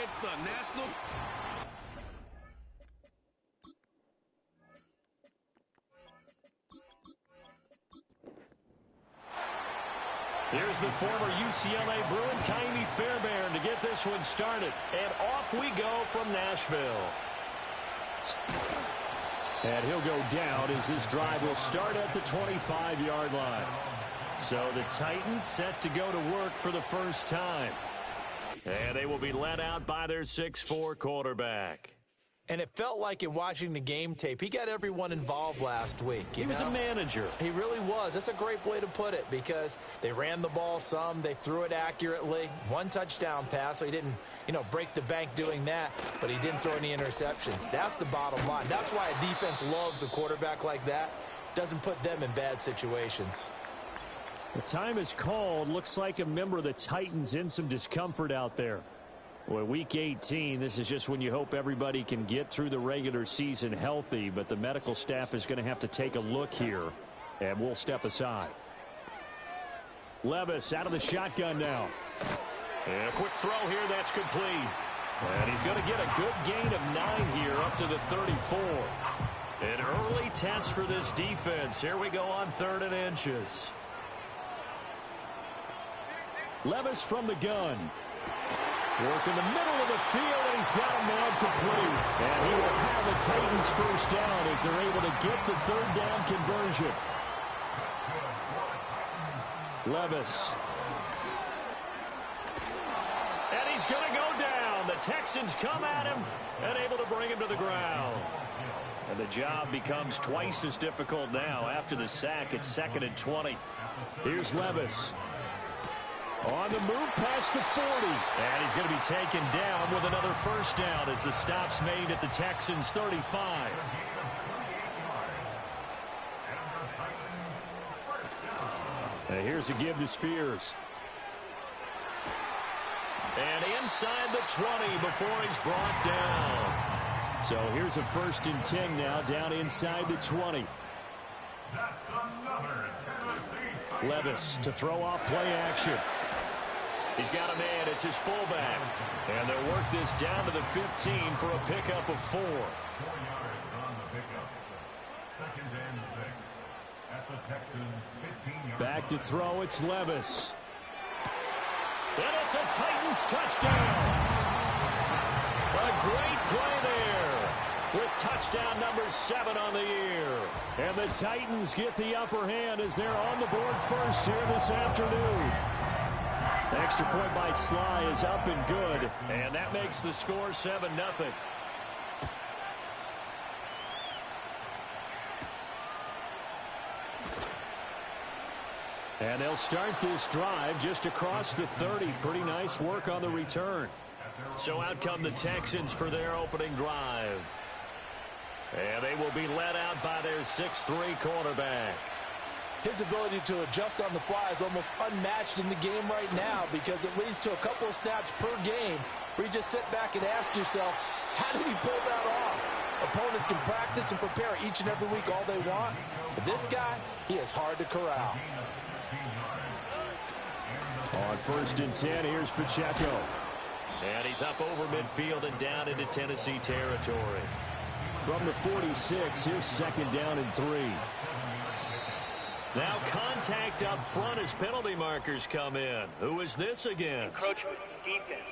It's the National... Here's the former UCLA Bruin, Ka'imi Fairbairn, to get this one started. And off we go from Nashville. And he'll go down as this drive will start at the 25-yard line. So the Titans set to go to work for the first time. And they will be led out by their 6'4" quarterback. And it felt like in watching the game tape, he got everyone involved last week. He was a manager. He really was. That's a great way to put it because they ran the ball some. They threw it accurately. One touchdown pass, so he didn't, break the bank doing that, but he didn't throw any interceptions. That's the bottom line. That's why a defense loves a quarterback like that. Doesn't put them in bad situations. The time is called. Looks like a member of the Titans in some discomfort out there. Well, Week 18, this is just when you hope everybody can get through the regular season healthy, but the medical staff is going to have to take a look here, and we'll step aside. Levis out of the shotgun now. And a quick throw here, that's complete. And he's going to get a good gain of 9 here up to the 34. An early test for this defense. Here we go on 3rd and inches. Levis from the gun. Work in the middle of the field, and he's got a man complete. And he will have the Titans first down as they're able to get the 3rd down conversion. Levis. And he's going to go down. The Texans come at him and able to bring him to the ground. And the job becomes twice as difficult now after the sack. It's 2nd and 20. Here's Levis. On the move past the 40. And he's going to be taken down with another first down as the stop's made at the Texans' 35. And here's a give to Spears. And inside the 20 before he's brought down. So here's a 1st and 10 now down inside the 20. Levis to throw off play action. He's got a man. It's his fullback. And they'll work this down to the 15 for a pickup of 4. 4 yards on the pickup. 2nd and 6 at the Texans' 15-yard line. Back to throw. It's Levis. And it's a Titans touchdown. A great play there with touchdown number 7 on the year. And the Titans get the upper hand as they're on the board first here this afternoon. Extra point by Sly is up and good, and that makes the score 7-0. And they'll start this drive just across the 30. Pretty nice work on the return. So out come the Texans for their opening drive. And they will be led out by their 6'3" quarterback. His ability to adjust on the fly is almost unmatched in the game right now because it leads to a couple of snaps per game where you just sit back and ask yourself, how did he pull that off? Opponents can practice and prepare each and every week all they want, but this guy, he is hard to corral. On 1st and 10, here's Pacheco. And he's up over midfield and down into Tennessee territory. From the 46, here's 2nd down and 3. Now contact up front as penalty markers come in. Who is this against? Encroachment defense.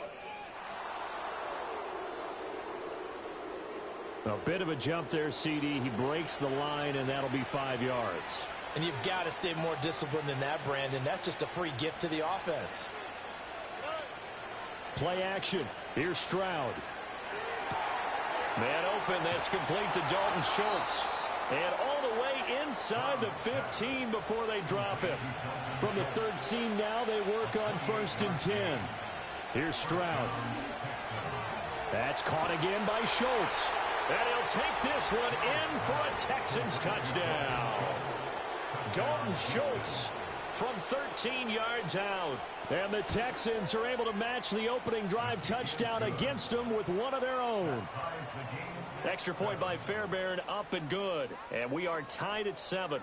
A bit of a jump there, CD. He breaks the line, and that'll be 5 yards. And you've got to stay more disciplined than that, Brandon. That's just a free gift to the offense. Play action. Here's Stroud. Man open. That's complete to Dalton Schultz. And all the way inside the 15 before they drop him. From the 13 now, they work on 1st and 10. Here's Stroud. That's caught again by Schultz. And he'll take this one in for a Texans touchdown. Dalton Schultz from 13 yards out. And the Texans are able to match the opening drive touchdown against them with one of their own. Extra point by Fairbairn, up and good. And we are tied at 7.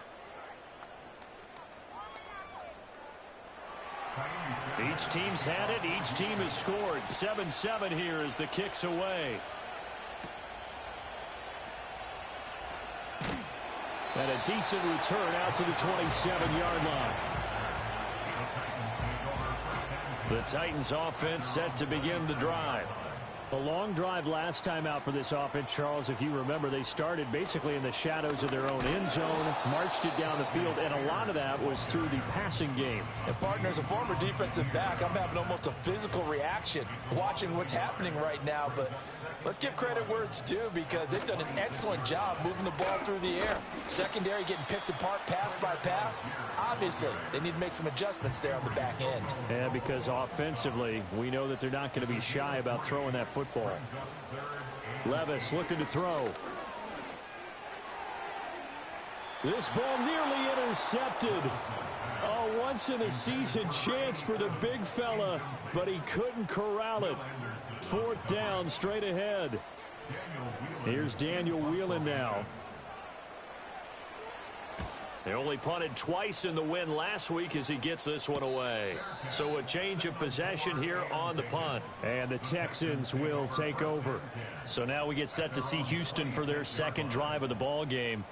Each team's had it. Each team has scored. 7-7 here as the kick's away. And a decent return out to the 27-yard line. The Titans offense set to begin the drive. A long drive last time out for this offense, Charles. If you remember, they started basically in the shadows of their own end zone, marched it down the field, and a lot of that was through the passing game. And, partner, as a former defensive back, I'm having almost a physical reaction watching what's happening right now. But let's give credit where it's due because they've done an excellent job moving the ball through the air. Secondary getting picked apart pass by pass. Obviously, they need to make some adjustments there on the back end. And because offensively, we know that they're not going to be shy about throwing that football. Levis looking to throw. This ball nearly intercepted. A once-in-a-season chance for the big fella, but he couldn't corral it. 4th down, straight ahead. Here's Daniel Whelan now. They only punted twice in the win last week as he gets this one away. So a change of possession here on the punt. And the Texans will take over. So now we get set to see Houston for their second drive of the ball game.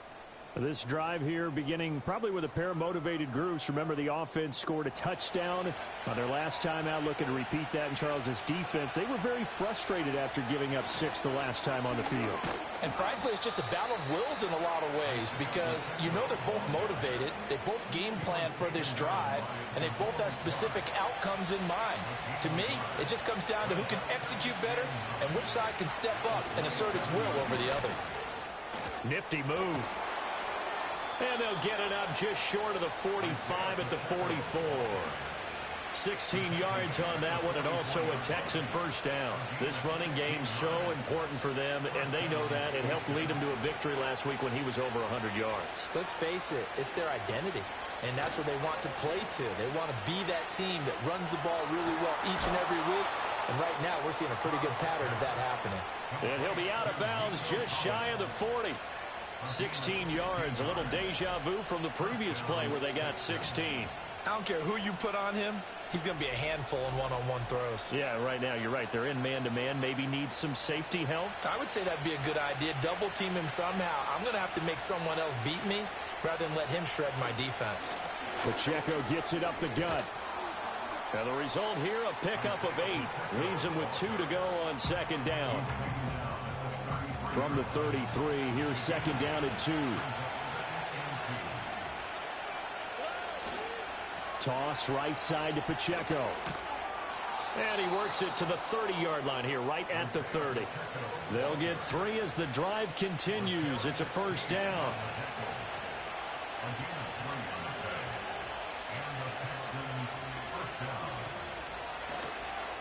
This drive here beginning probably with a pair of motivated groups. Remember, the offense scored a touchdown on their last time out, looking to repeat that in Charles's defense. They were very frustrated after giving up 6 the last time on the field. And frankly, it's just a battle of wills in a lot of ways because you know they're both motivated. They both game plan for this drive, and they both have specific outcomes in mind. To me, it just comes down to who can execute better and which side can step up and assert its will over the other. Nifty move. And they'll get it up just short of the 45 at the 44. 16 yards on that one, and also a Texan first down. This running game so important for them, and they know that. It helped lead them to a victory last week when he was over 100 yards. Let's face it, it's their identity, and that's what they want to play to. They want to be that team that runs the ball really well each and every week, and right now we're seeing a pretty good pattern of that happening. And he'll be out of bounds just shy of the 40. 16 yards, a little deja vu from the previous play where they got 16. I don't care who you put on him. He's going to be a handful in one-on-one throws. Yeah, right now, you're right. They're in man-to-man. Maybe need some safety help. I would say that'd be a good idea. Double team him somehow. I'm going to have to make someone else beat me rather than let him shred my defense. Pacheco gets it up the gut. And the result here, a pickup of 8. Leaves him with 2 to go on second down. From the 33, here's second down and 2. Toss right side to Pacheco. And he works it to the 30-yard line here, right at the 30. They'll get 3 as the drive continues. It's a first down.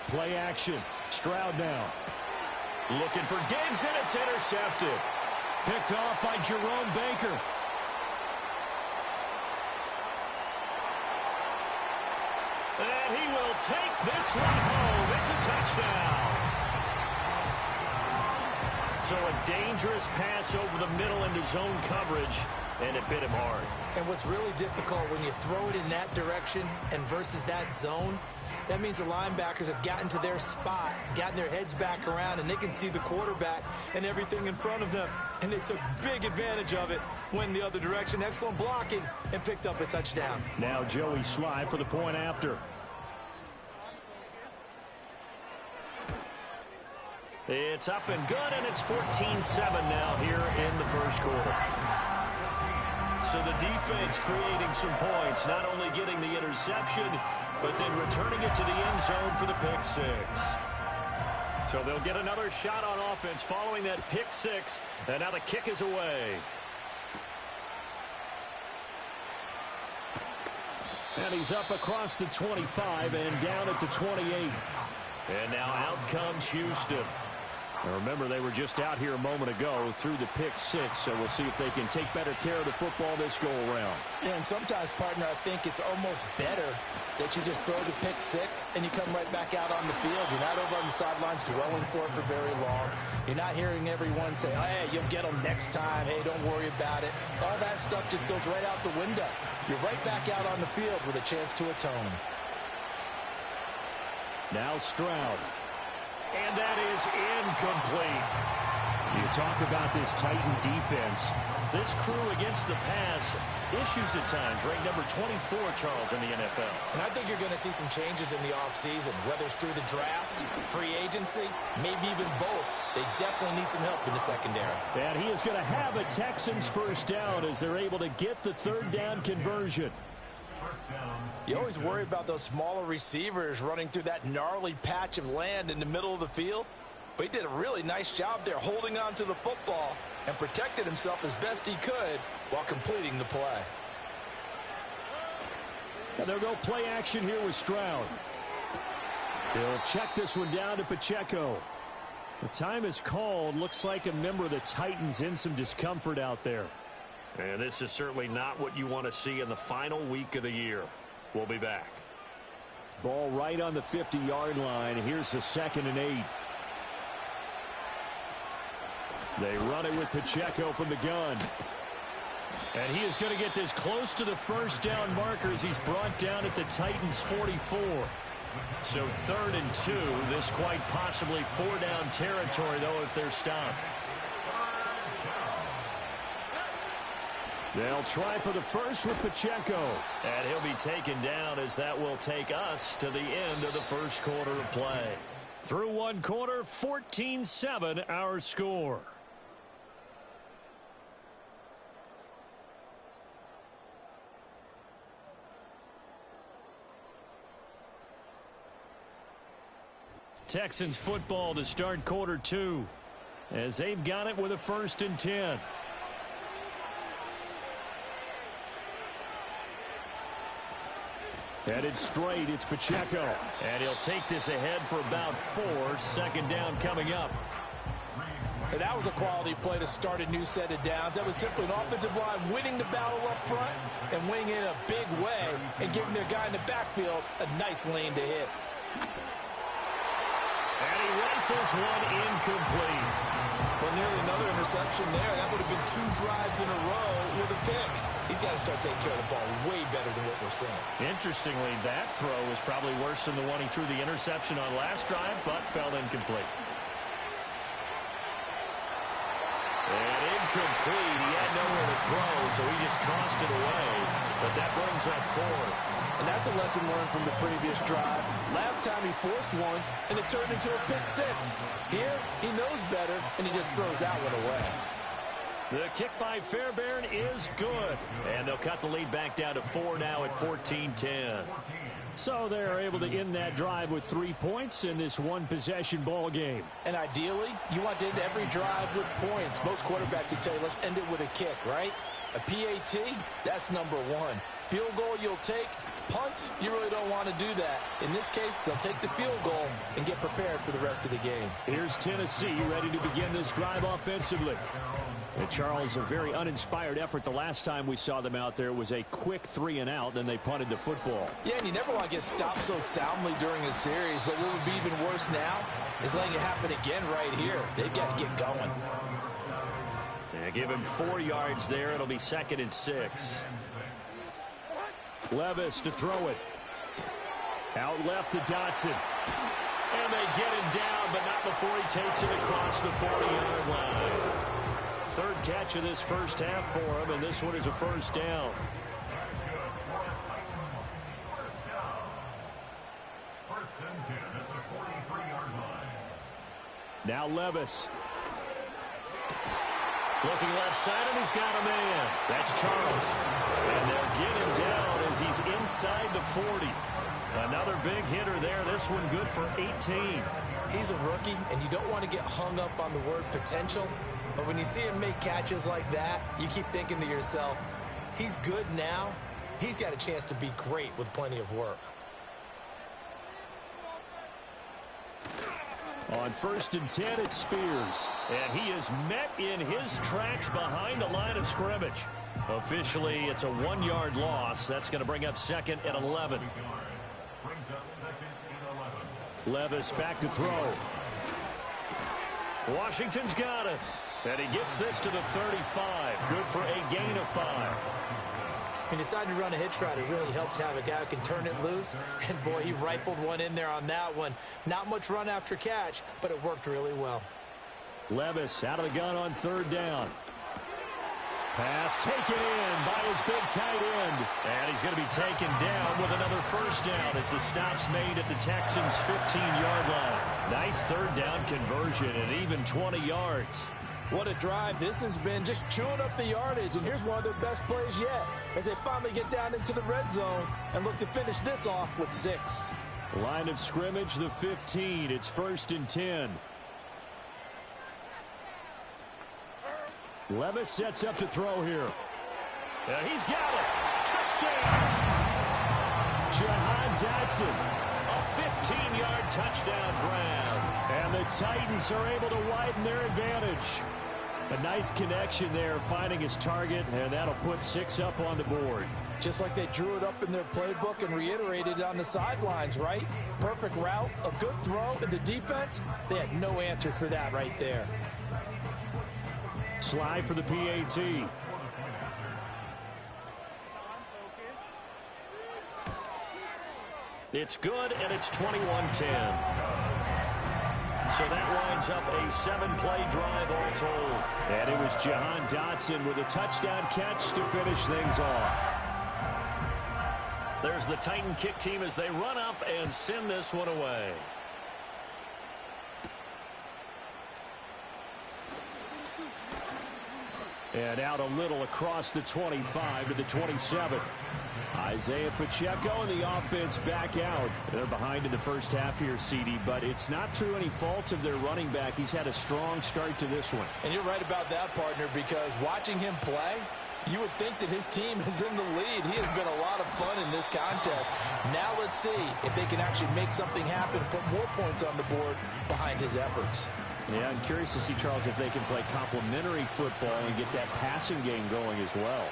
Play action. Stroud now. Looking for Diggs, and it's intercepted. Picked off by Jerome Baker. And he will take this one home. It's a touchdown. So a dangerous pass over the middle into zone coverage, and it bit him hard. And what's really difficult when you throw it in that direction and versus that zone, that means the linebackers have gotten to their spot, gotten their heads back around, and they can see the quarterback and everything in front of them. And they took big advantage of it, went the other direction, excellent blocking, and picked up a touchdown. Now Joey Sly for the point after. It's up and good, and it's 14-7 now here in the first quarter. So the defense creating some points, not only getting the interception, but then returning it to the end zone for the pick 6. So they'll get another shot on offense following that pick 6, and now the kick is away. And he's up across the 25 and down at the 28. And now out comes Houston. Now remember, they were just out here a moment ago through the pick 6, so we'll see if they can take better care of the football this go-around. Yeah, and sometimes, partner, I think it's almost better that you just throw the pick 6 and you come right back out on the field. You're not over on the sidelines dwelling for it for very long. You're not hearing everyone say, hey, you'll get them next time. Hey, don't worry about it. All that stuff just goes right out the window. You're right back out on the field with a chance to atone. Now Stroud. And that is incomplete. You talk about this Titan defense. This crew against the pass, issues at times. Ranked number 24, Charles, in the NFL. And I think you're going to see some changes in the offseason, whether it's through the draft, free agency, maybe even both. They definitely need some help in the secondary. And he is going to have a Texans first down as they're able to get the third down conversion. You always worry about those smaller receivers running through that gnarly patch of land in the middle of the field. But he did a really nice job there holding on to the football and protected himself as best he could while completing the play. And they'll go play action here with Stroud. He'll check this one down to Pacheco. The time is called. Looks like a member of the Titans in some discomfort out there. And this is certainly not what you want to see in the final week of the year. We'll be back. Ball right on the 50-yard line. Here's the 2nd and 8. They run it with Pacheco from the gun. And he is going to get this close to the first down markers. He's brought down at the Titans' 44. So 3rd and 2. This quite possibly 4-down territory, though, if they're stopped. They'll try for the first with Pacheco. And he'll be taken down as that will take us to the end of the first quarter of play. Through one quarter, 14-7 our score. Texans football to start quarter 2 as they've got it with a 1st and 10. Headed straight, it's Pacheco. And he'll take this ahead for about 4. 2nd down coming up. And that was a quality play to start a new set of downs. That was simply an offensive line winning the battle up front and winning in a big way and giving their guy in the backfield a nice lane to hit. And he rifles one incomplete. Well, nearly another interception there. That would have been 2 drives in a row with a pick. He's got to start taking care of the ball way better than what we're seeing. Interestingly, that throw was probably worse than the one he threw the interception on last drive, but fell incomplete. And incomplete. He had nowhere to throw, so he just tossed it away. But that brings up 4th. And that's a lesson learned from the previous drive. Last time he forced one, and it turned into a pick 6. Here, he knows better, and he just throws that one away. The kick by Fairbairn is good. And they'll cut the lead back down to 4 now at 14-10. So they're able to end that drive with 3 points in this one-possession ball game. And ideally, you want to end every drive with points. Most quarterbacks would tell you, let's end it with a kick, right? A PAT, that's number 1. Field goal you'll take. Punts, you really don't want to do that. In this case, they'll take the field goal and get prepared for the rest of the game. Here's Tennessee ready to begin this drive offensively. And Charles, a very uninspired effort the last time we saw them out there. It was a quick 3-and-out, then they punted the football. Yeah, and you never want to get stopped so soundly during a series, but what would be even worse now is letting it happen again right here. They've got to get going. Yeah, give him 4 yards there. It'll be 2nd and 6. Levis to throw it. Out left to Dotson. And they get him down, but not before he takes it across the 40-yard line. 3rd catch of this first half for him, and this one is a 1st down. Now Levis. Looking left side, and he's got a man. That's Charles. And they'll get him down as he's inside the 40. Another big hitter there. This one good for 18. He's a rookie, and you don't want to get hung up on the word potential. But when you see him make catches like that, you keep thinking to yourself, he's good now. He's got a chance to be great with plenty of work. On 1st and 10, it's Spears. And he is met in his tracks behind the line of scrimmage. Officially, it's a 1-yard loss. That's going to bring up 2nd and 11. Levis back to throw. Washington's got it. And he gets this to the 35. Good for a gain of 5. When you decide to run a hitch route, it really helps to have a guy who can turn it loose. And, boy, he rifled one in there on that one. Not much run after catch, but it worked really well. Levis out of the gun on third down. Pass taken in by his big tight end. And he's going to be taken down with another first down as the stop's made at the Texans' 15-yard line. Nice third down conversion and even 20 yards. What a drive this has been, just chewing up the yardage. And here's one of their best plays yet as they finally get down into the red zone and look to finish this off with 6. Line of scrimmage, the 15. It's 1st and 10. Levis sets up to throw here. He's got it. Touchdown. Jahan Dotson. A 15-yard touchdown grab. And the Titans are able to widen their advantage. A nice connection there, finding his target, and that'll put 6 up on the board. Just like they drew it up in their playbook and reiterated it on the sidelines, right? Perfect route, a good throw, and the defense, they had no answer for that right there. Slide for the PAT. It's good, and it's 21-10. So that winds up a 7-play drive all told. And it was Jahan Dotson with a touchdown catch to finish things off. There's the Titan kick team as they run up and send this one away. And out a little across the 25 to the 27. Isaiah Pacheco and the offense back out. They're behind in the first half here, CD, but it's not through any fault of their running back. He's had a strong start to this one. And you're right about that, partner, because watching him play, you would think that his team is in the lead. He has been a lot of fun in this contest. Now let's see if they can actually make something happen, put more points on the board behind his efforts. Yeah, I'm curious to see, Charles, if they can play complementary football and get that passing game going as well.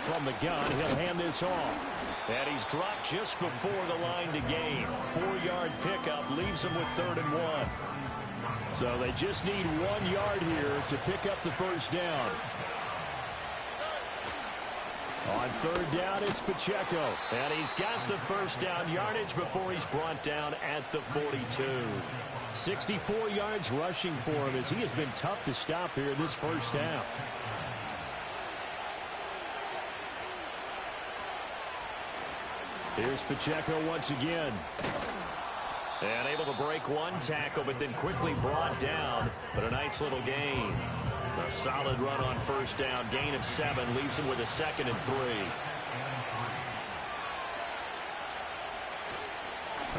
From the gun, he'll hand this off. And he's dropped just before the line to gain. 4-yard pickup leaves him with 3rd and 1. So they just need 1 yard here to pick up the first down. On 3rd down, it's Pacheco. And he's got the first down yardage before he's brought down at the 42. 64 yards rushing for him as he has been tough to stop here in this first half. Here's Pacheco once again. And able to break one tackle, but then quickly brought down. But a nice little gain. A solid run on first down. Gain of 7 leaves him with a 2nd and 3.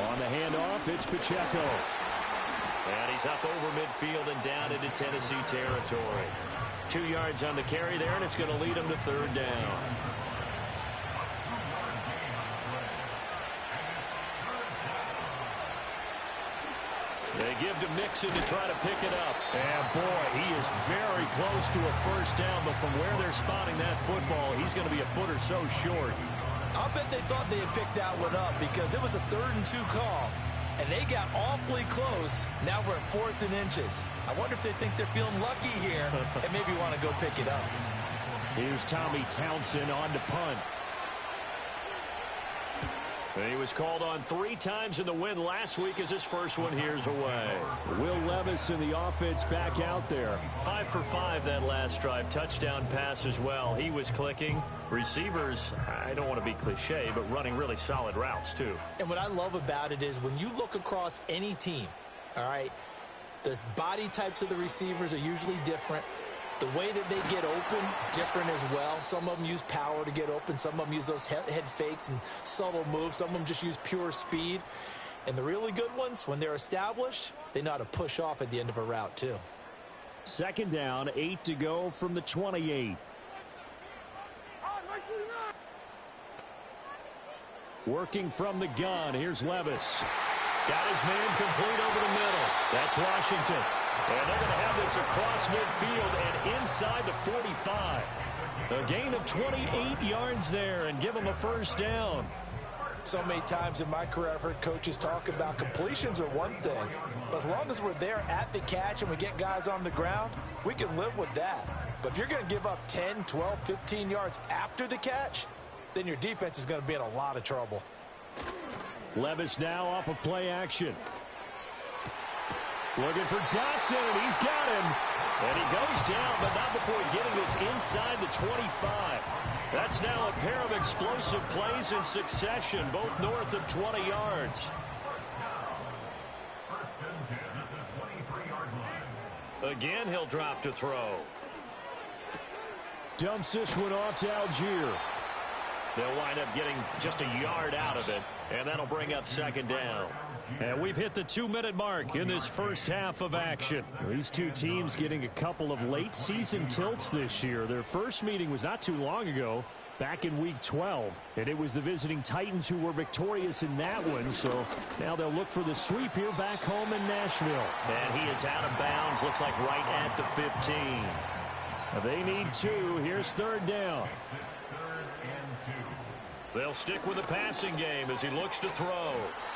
On the handoff, it's Pacheco. And he's up over midfield and down into Tennessee territory. 2 yards on the carry there, and it's going to lead him to 3rd down. They give to Mixon to try to pick it up. And, boy, he is very close to a first down, but from where they're spotting that football, he's going to be a foot or so short. I'll bet they thought they had picked that one up because it was a 3rd and 2 call, and they got awfully close. Now we're at 4th and inches. I wonder if they think they're feeling lucky here and maybe want to go pick it up. Here's Tommy Townsend on to punt. He was called on 3 times in the win last week as his first one here's away. Will Levis in the offense back out there. 5 for 5 that last drive. Touchdown pass as well. He was clicking. Receivers, I don't want to be cliche, but running really solid routes too. And what I love about it is when you look across any team, all right, the body types of the receivers are usually different. The way that they get open, different as well. Some of them use power to get open. Some of them use those head fakes and subtle moves. Some of them just use pure speed. And the really good ones, when they're established, they know how to push off at the end of a route, too. 2nd down, 8 to go from the 28. Working from the gun, here's Levis. Got his man complete over the middle. That's Washington. And they're going to have this across midfield and inside the 45. A gain of 28 yards there and give them a first down. So many times in my career I've heard coaches talk about completions are one thing. But as long as we're there at the catch and we get guys on the ground, we can live with that. But if you're going to give up 10, 12, 15 yards after the catch, then your defense is going to be in a lot of trouble. Levis now off of play action. Looking for Dotson, and he's got him. And he goes down, but not before getting this inside the 25. That's now a pair of explosive plays in succession, both north of 20 yards. Again, he'll drop to throw. Dumps this one off to Algier. They'll wind up getting just a yard out of it, and that'll bring up second down. And we've hit the 2-minute mark in this first half of action. These two teams getting a couple of late season tilts this year. Their first meeting was not too long ago, back in week 12. And it was the visiting Titans who were victorious in that one. So now they'll look for the sweep here back home in Nashville. And he is out of bounds, looks like right at the 15. They need 2. Here's third down. They'll stick with the passing game as he looks to throw.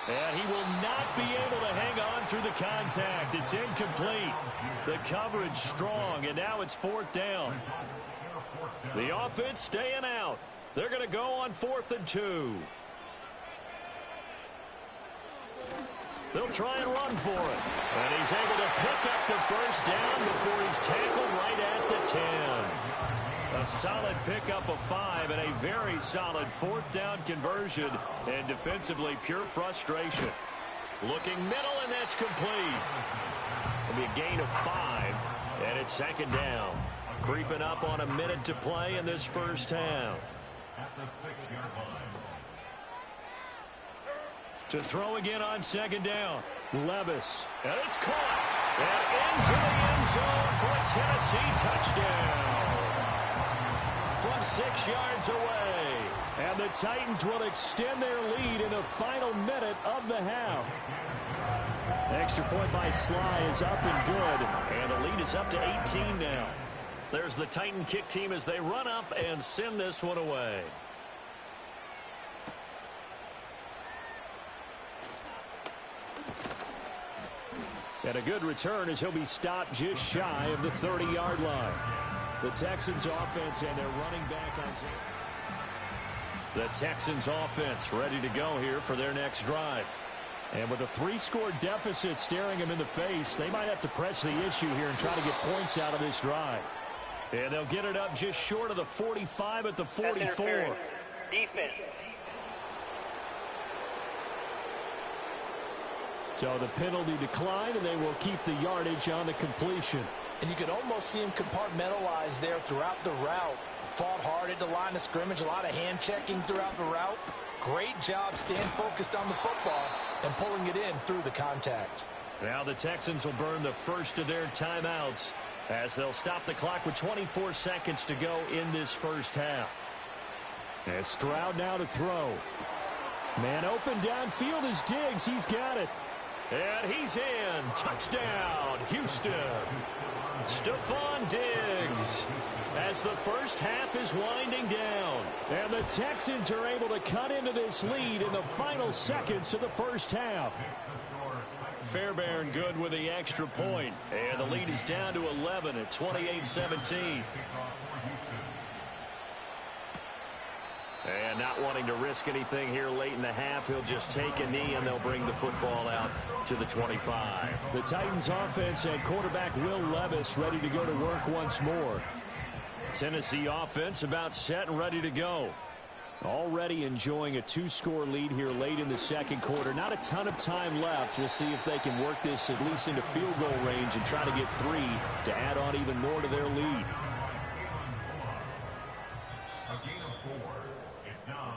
And he will not be able to hang on through the contact. It's incomplete. The coverage strong, and now it's fourth down. The offense staying out. They're going to go on 4th and 2. They'll try and run for it. And he's able to pick up the first down before he's tackled right at the 10. A solid pickup of 5 and a very solid 4th down conversion. And defensively, pure frustration. Looking middle, and that's complete. It'll be a gain of 5, and it's second down. Creeping up on a minute to play in this first half. At the 6-yard line. To throw again on second down. Levis. And it's caught. And into the end zone for a Tennessee touchdown. From 6 yards away. And the Titans will extend their lead in the final minute of the half. Extra point by Sly is up and good. And the lead is up to 18 now. There's the Titan kick team as they run up and send this one away. And a good return as he'll be stopped just shy of the 30-yard line. The Texans offense and their running back on. The Texans offense ready to go here for their next drive. And with a 3-score deficit staring them in the face, they might have to press the issue here and try to get points out of this drive. And they'll get it up just short of the 45 at the 44. Defense. So the penalty declined, and they will keep the yardage on the completion. And you could almost see him compartmentalize there throughout the route. Fought hard at the line of scrimmage, a lot of hand checking throughout the route. Great job staying focused on the football and pulling it in through the contact. Now the Texans will burn the first of their timeouts as they'll stop the clock with 24 seconds to go in this first half. As Stroud now to throw. Man open downfield is Diggs. He's got it. And he's in. Touchdown, Houston. Stephon Diggs. As the first half is winding down. And the Texans are able to cut into this lead in the final seconds of the first half. Fairbairn good with the extra point. And the lead is down to 11 at 28-17. And not wanting to risk anything here late in the half, he'll just take a knee and they'll bring the football out to the 25. The Titans offense and quarterback Will Levis ready to go to work once more. Tennessee offense about set and ready to go. Already enjoying a 2-score lead here late in the second quarter. Not a ton of time left. We'll see if they can work this at least into field goal range and try to get 3 to add on even more to their lead.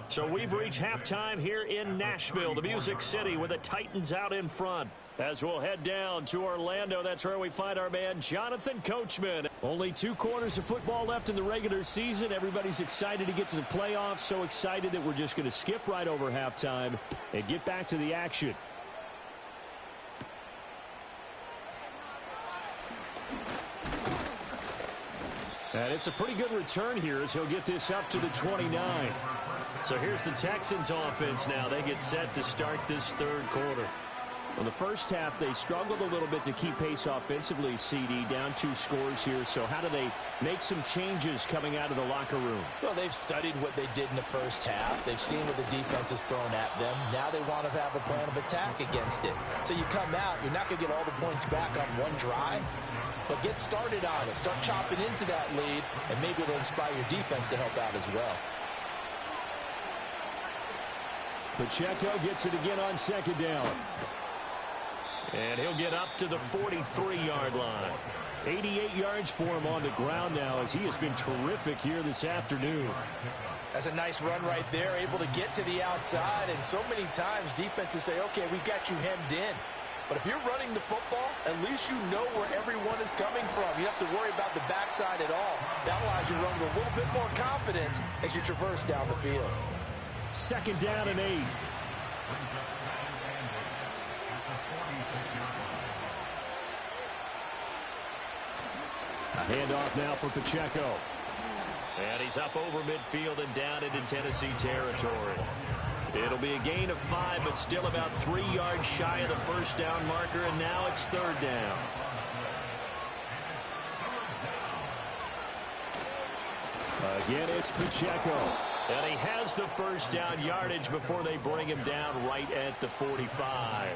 So we've reached halftime here in Nashville, the Music City, with the Titans out in front. As we'll head down to Orlando, that's where we find our man Jonathan Coachman. Only 2 quarters of football left in the regular season. Everybody's excited to get to the playoffs, so excited that we're just going to skip right over halftime and get back to the action. And it's a pretty good return here as he'll get this up to the 29. So here's the Texans offense now. They get set to start this third quarter. Well, the first half, they struggled a little bit to keep pace offensively, CD, down 2 scores here. So how do they make some changes coming out of the locker room? Well, they've studied what they did in the first half. They've seen what the defense has thrown at them. Now they want to have a plan of attack against it. So you come out, you're not going to get all the points back on one drive, but get started on it. Start chopping into that lead, and maybe it'll inspire your defense to help out as well. Pacheco gets it again on second down. And he'll get up to the 43-yard line. 88 yards for him on the ground now as he has been terrific here this afternoon. That's a nice run right there, able to get to the outside. And so many times defenses say, okay, we've got you hemmed in. But if you're running the football, at least you know where everyone is coming from. You don't have to worry about the backside at all. That allows you to run with a little bit more confidence as you traverse down the field. Second down and 8. A handoff now for Pacheco. And he's up over midfield and down into Tennessee territory. It'll be a gain of 5, but still about 3 yards shy of the first down marker, and now it's third down. Again, it's Pacheco. And he has the first down yardage before they bring him down right at the 45.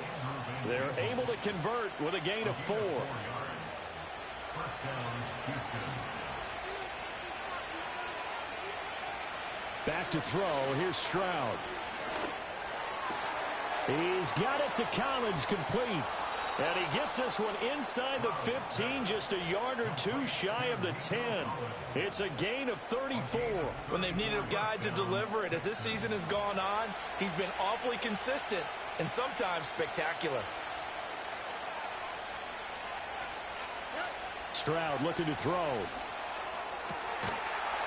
They're able to convert with a gain of 4. Back to throw. Here's Stroud. He's got it to Collins, complete. And he gets this one inside the 15, just a yard or 2 shy of the 10. It's a gain of 34. When they've needed a guy to deliver it, as this season has gone on, he's been awfully consistent and sometimes spectacular. Stroud looking to throw.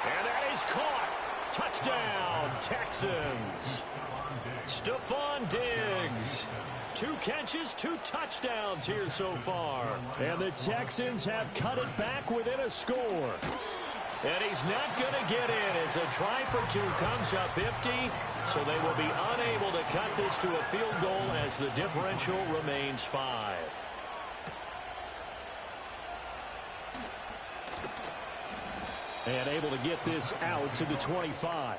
And that is caught. Touchdown, Texans. Stephon Diggs. 2 catches, 2 touchdowns here so far. And the Texans have cut it back within a score. And he's not going to get in as a try for 2 comes up empty. So they will be unable to cut this to a field goal as the differential remains 5. And able to get this out to the 25.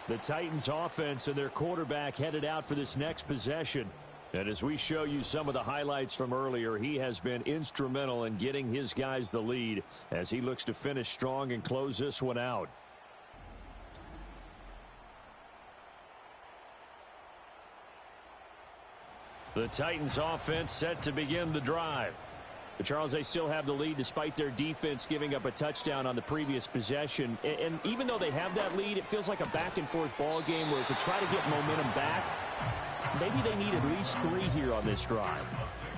The Titans offense and their quarterback headed out for this next possession. And as we show you some of the highlights from earlier, he has been instrumental in getting his guys the lead as he looks to finish strong and close this one out. The Titans offense set to begin the drive. But Charles, they still have the lead despite their defense giving up a touchdown on the previous possession. And even though they have that lead, it feels like a back-and-forth ball game where to try to get momentum back, maybe they need at least 3 here on this drive.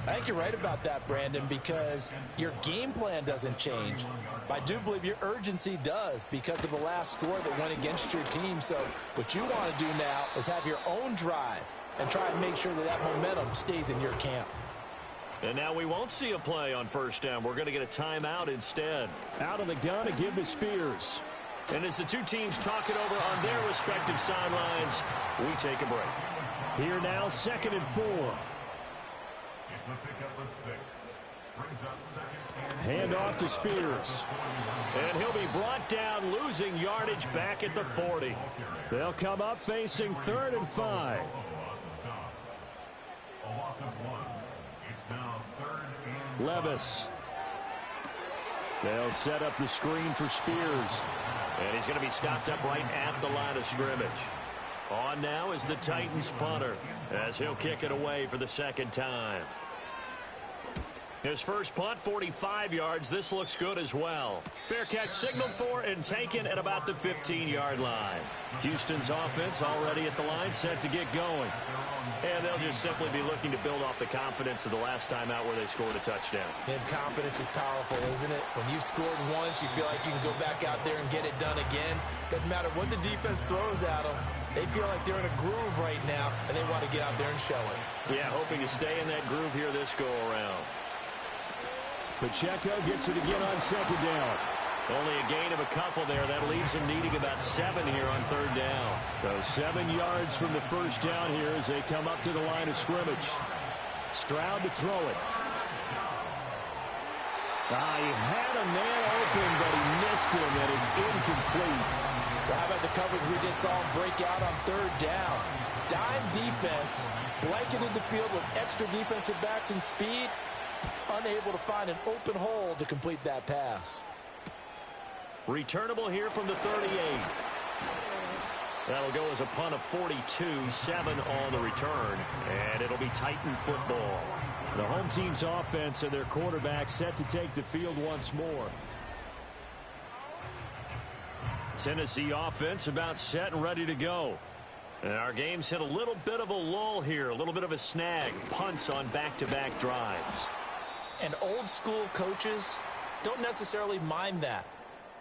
I think you're right about that, Brandon, because your game plan doesn't change. I do believe your urgency does because of the last score that went against your team. So what you want to do now is have your own drive and try and make sure that that momentum stays in your camp. And now we won't see a play on first down. We're going to get a timeout instead. Out of the gun to give to Spears. And as the 2 teams talk it over on their respective sidelines, we take a break. Here now, 2nd and 4. Hand off to Spears. And he'll be brought down, losing yardage back at the 40. They'll come up facing 3rd and 5. Levis. They'll set up the screen for Spears. And he's going to be stopped up right at the line of scrimmage. On now is the Titans punter as he'll kick it away for the 2nd time. His first punt, 45 yards. This looks good as well. Fair catch signaled for and taken at about the 15-yard line. Houston's offense already at the line, set to get going. And they'll just simply be looking to build off the confidence of the last time out where they scored a touchdown. And confidence is powerful, isn't it? When you've scored once, you feel like you can go back out there and get it done again. Doesn't matter what the defense throws at them. They feel like they're in a groove right now, and they want to get out there and show it. Yeah, hoping to stay in that groove here this go-around. Pacheco gets it again on 2nd down. Only a gain of a couple there. That leaves him needing about 7 here on 3rd down. So 7 yards from the first down here as they come up to the line of scrimmage. Stroud to throw it. He had a man open, but he missed him, and it's incomplete. Well, how about the coverage we just saw him break out on third down? Dime defense, blanketed the field with extra defensive backs and speed, unable to find an open hole to complete that pass. Returnable here from the 38. That'll go as a punt of 42, 7 on the return, and it'll be Titan football. The home team's offense and their quarterback set to take the field once more. Tennessee offense about set and ready to go. And our game's hit a little bit of a lull here, a little bit of a snag. Punts on back-to-back drives. And old school coaches don't necessarily mind that.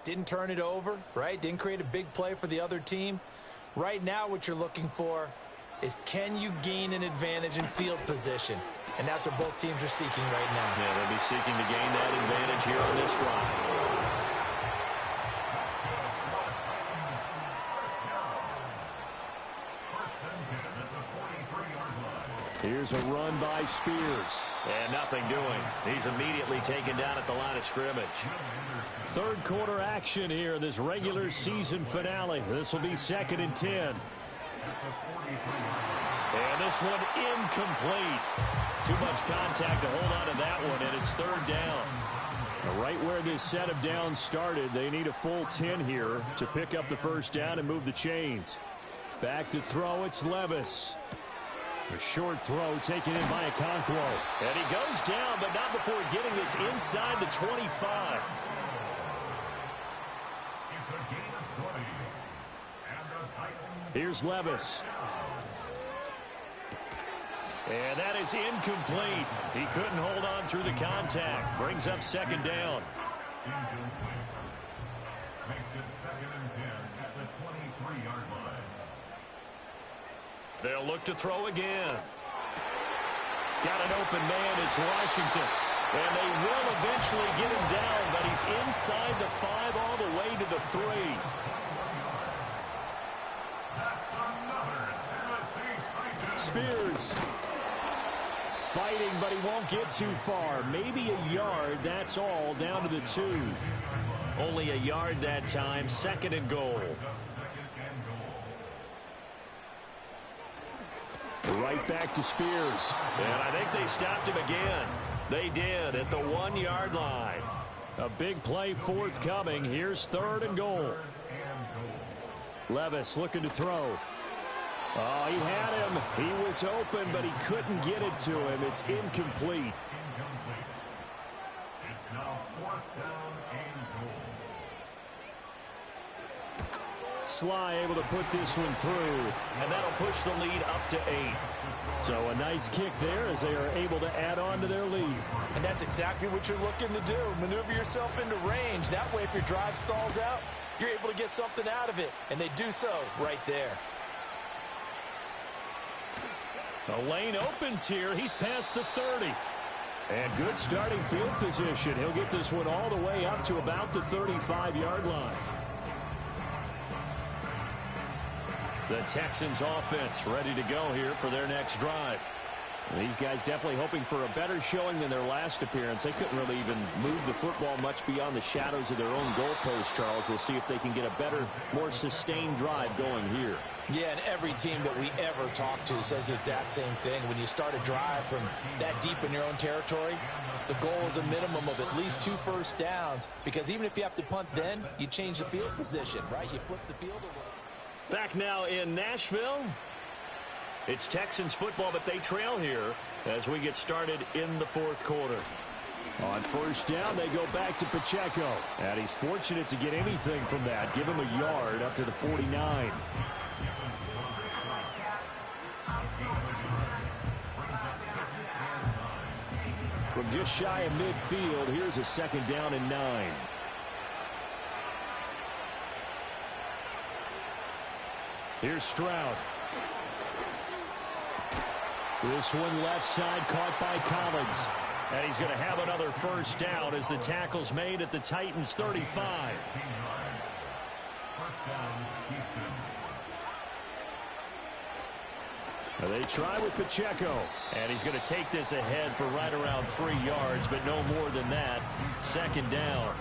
Didn't turn it over, right? Didn't create a big play for the other team. Right now what you're looking for is, can you gain an advantage in field position? And that's what both teams are seeking right now. Yeah, they'll be seeking to gain that advantage here on this drive. Here's a run by Spears. And nothing doing. He's immediately taken down at the line of scrimmage. Third quarter action here, this regular season finale. This will be 2nd and 10. And this one incomplete. Too much contact to hold on to that one, and it's 3rd down. Right where this set of downs started, they need a full 10 here to pick up the first down and move the chains. Back to throw, it's Levis. A short throw taken in by Okonkwo. And he goes down, but not before getting this inside the 25. Here's Levis. And that is incomplete. He couldn't hold on through the contact. Brings up 2nd down. Makes it 2nd and 10 at the 23-yard line. They'll look to throw again. Got an open man. It's Washington. And they will eventually get him down, but he's inside the 5 all the way to the 3. Spears fighting, but he won't get too far. Maybe a yard, that's all, down to the 2. Only a yard that time, 2nd and goal. Right back to Spears. And I think they stopped him again. They did at the 1-yard line. A big play forthcoming. Here's 3rd and goal. Levis looking to throw. Oh, he had him. He was open, but he couldn't get it to him. It's incomplete. It's now 4th down and goal. Sly able to put this one through, and that'll push the lead up to 8. So a nice kick there as they are able to add on to their lead. And that's exactly what you're looking to do. Maneuver yourself into range. That way, if your drive stalls out, you're able to get something out of it. And they do so right there. The lane opens here. He's past the 30. And good starting field position. He'll get this one all the way up to about the 35-yard line. The Texans offense ready to go here for their next drive. And these guys definitely hoping for a better showing than their last appearance. They couldn't really even move the football much beyond the shadows of their own goalpost, Charles. We'll see if they can get a better, more sustained drive going here. Yeah, and every team that we ever talk to says the exact same thing. When you start a drive from that deep in your own territory, the goal is a minimum of at least 2 first downs, because even if you have to punt then, you change the field position, right? You flip the field a little. Back now in Nashville. It's Texans football, but they trail here as we get started in the 4th quarter. On 1st down, they go back to Pacheco. And he's fortunate to get anything from that. Give him a yard up to the 49. From just shy of midfield, here's a 2nd down and 9. Here's Stroud. This one left side caught by Collins. And he's going to have another first down as the tackle's made at the Titans 35. They try with Pacheco. And he's going to take this ahead for right around 3 yards, but no more than that. Second down.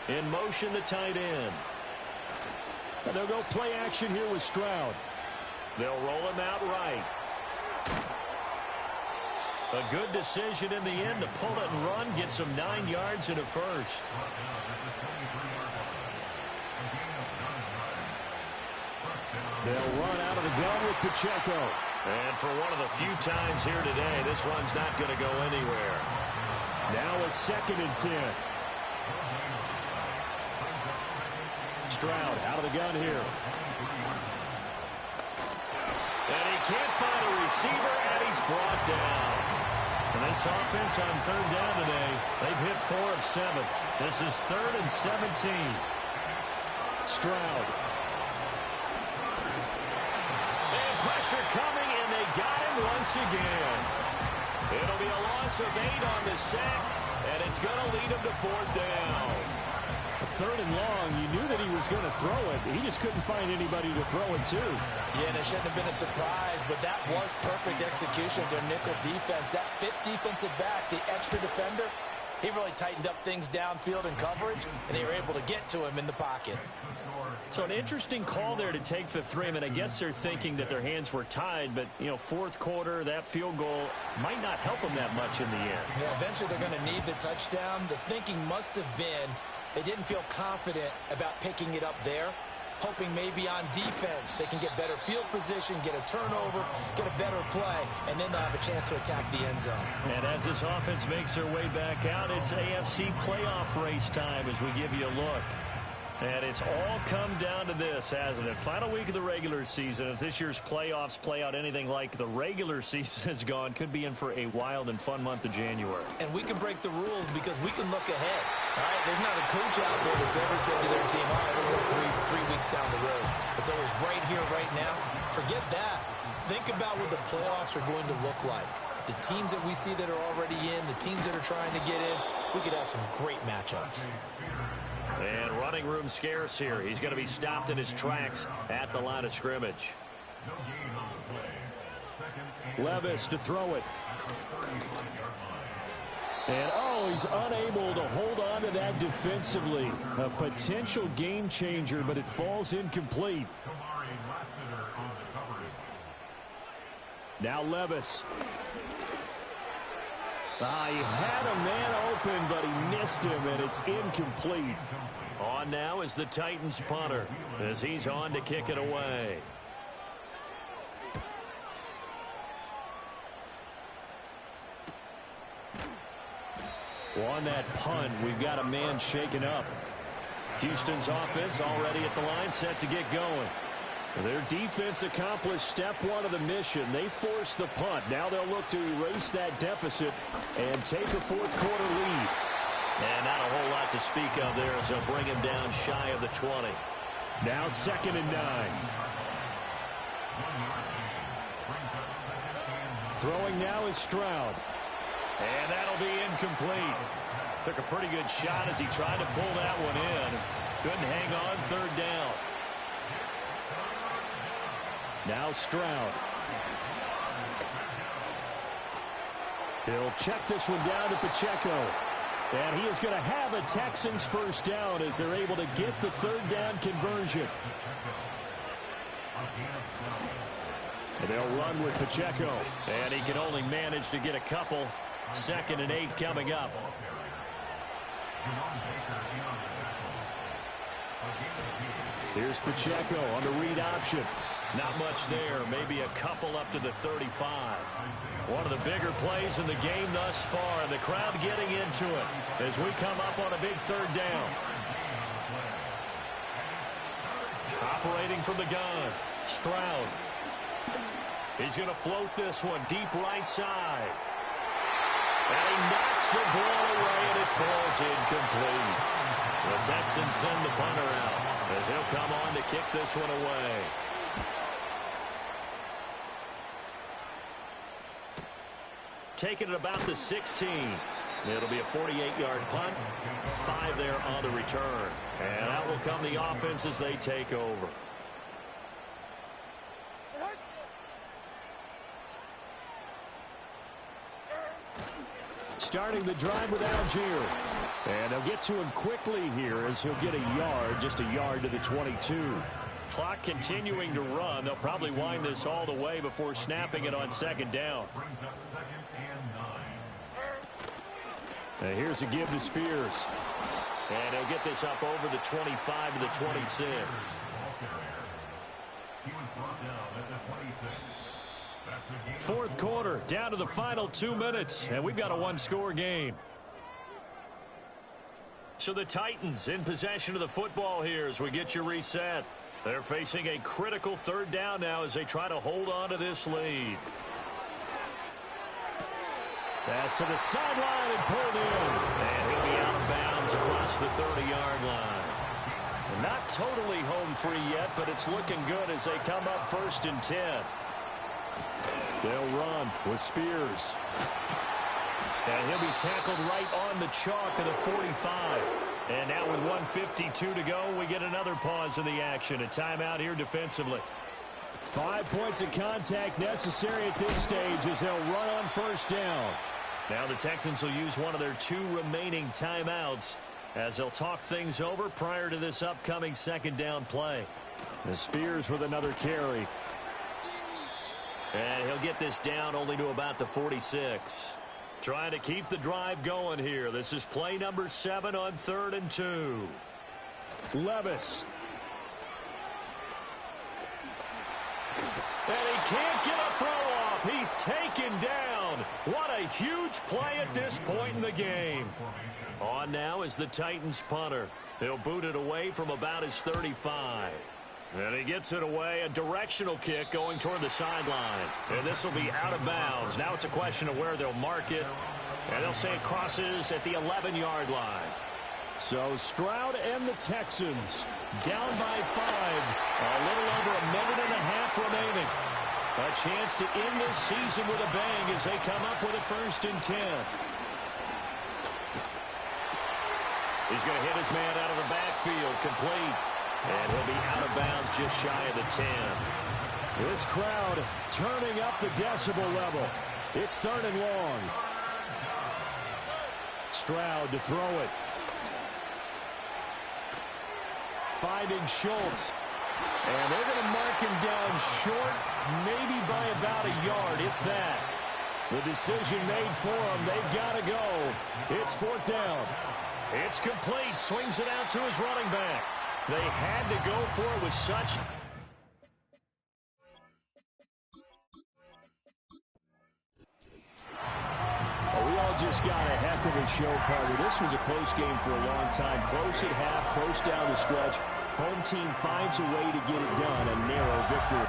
In motion, the tight end. And they'll go play action here with Stroud. They'll roll him out right. A good decision in the end to pull it and run, get some 9 yards and a first. They'll run out of the gun with Pacheco. And for one of the few times here today, this run's not going to go anywhere. Now a 2nd and 10. Stroud out of the gun here. And he can't find a receiver, and he's brought down. And this offense on 3rd down today, they've hit 4 of 7. This is 3rd and 17. Stroud. And pressure coming, and they got him once again. It'll be a loss of 8 on the sack, and it's going to lead him to 4th down. 3rd and long, you knew that he was going to throw it. He just couldn't find anybody to throw it to. Yeah, and it shouldn't have been a surprise, but that was perfect execution of their nickel defense. That 5th defensive back, the extra defender, he really tightened up things downfield in coverage, and they were able to get to him in the pocket. So an interesting call there to take the 3. I mean, I guess they're thinking that their hands were tied, but, you know, 4th quarter, that field goal might not help them that much in the end. Yeah, eventually they're going to need the touchdown. The thinking must have been they didn't feel confident about picking it up there, hoping maybe on defense they can get better field position, get a turnover, get a better play, and then they'll have a chance to attack the end zone. And as this offense makes their way back out, it's AFC playoff race time as we give you a look. And it's all come down to this, hasn't it? Final week of the regular season. As this year's playoffs play out anything like the regular season has gone, could be in for a wild and fun month of January. And we can break the rules because we can look ahead. All right, there's not a coach out there that's ever said to their team, all right, there's like three weeks down the road. It's always right here, right now. Forget that. Think about what the playoffs are going to look like. The teams that we see that are already in, the teams that are trying to get in, we could have some great matchups. And running room scarce here. He's going to be stopped in his tracks at the line of scrimmage. Levis to throw it. And, oh, he's unable to hold on to that defensively. A potential game changer, but it falls incomplete. Now Levis. He had a man open, but he missed him, and it's incomplete. On now is the Titans punter as he's on to kick it away. On that punt, we've got a man shaken up. Houston's offense already at the line, set to get going. Their defense accomplished step 1 of the mission. They forced the punt. Now they'll look to erase that deficit and take a 4th quarter lead. And not a whole lot to speak of there as they'll bring him down shy of the 20. Now 2nd and 9. Throwing now is Stroud. And that'll be incomplete. Took a pretty good shot as he tried to pull that one in. Couldn't hang on 3rd down. Now Stroud. He'll check this one down to Pacheco. And he is going to have a Texans 1st down as they're able to get the 3rd down conversion. And they'll run with Pacheco. And he can only manage to get a couple. 2nd and 8 coming up. Here's Pacheco on the read option. Not much there. Maybe a couple up to the 35. One of the bigger plays in the game thus far. And the crowd getting into it as we come up on a big 3rd down. Operating from the gun. Stroud. He's going to float this one deep right side. And he knocks the ball away, and it falls incomplete. The Texans send the punter out as he'll come on to kick this one away. Taking it about the 16. It'll be a 48-yard punt, 5 there on the return. And out will come the offense as they take over. Starting the drive with Algier. And they'll get to him quickly here as he'll get a yard, just a yard to the 22. Clock continuing to run. They'll probably wind this all the way before snapping it on second down. Brings up 2nd and 9. And here's a give to Spears. And he'll get this up over the 25 to the 26. Ball carrier. He was brought down at the 26. That's the game. Fourth quarter, down to the final 2 minutes, and we've got a one-score game. So the Titans in possession of the football here as we get you reset. They're facing a critical third down now as they try to hold on to this lead. Pass to the sideline and pulled in. And he'll be out of bounds across the 30-yard line. Not totally home free yet, but it's looking good as they come up 1st and 10. They'll run with Spears. And he'll be tackled right on the chalk of the 45. And now with 1:52 to go, we get another pause in the action. A timeout here defensively. 5 points of contact necessary at this stage as they'll run on 1st down. Now the Texans will use one of their 2 remaining timeouts as they'll talk things over prior to this upcoming 2nd down play. The Spears with another carry. And he'll get this down only to about the 46. Trying to keep the drive going here. This is play number 7 on 3rd and 2. Levis. And he can't get a throw off. He's taken down. What a huge play at this point in the game. On now is the Titans punter. He'll boot it away from about his 35. And he gets it away, a directional kick going toward the sideline. And this will be out of bounds. Now it's a question of where they'll mark it. And they'll say it crosses at the 11-yard line. So Stroud and the Texans down by 5. A little over a minute and a half remaining. A chance to end this season with a bang as they come up with a 1st and 10. He's going to hit his man out of the backfield, complete. And he'll be out of bounds just shy of the 10. This crowd turning up the decibel level. It's 3rd and long. Stroud to throw it. Finding Schultz. And they're going to mark him down short, maybe by about a yard, if that. The decision made for him. They've got to go. It's 4th down. It's complete. Swings it out to his running back. They had to go for it with such... Well, we all just got a heck of a show, partner. This was a close game for a long time. Close at half, close down the stretch. Home team finds a way to get it done. A narrow victory.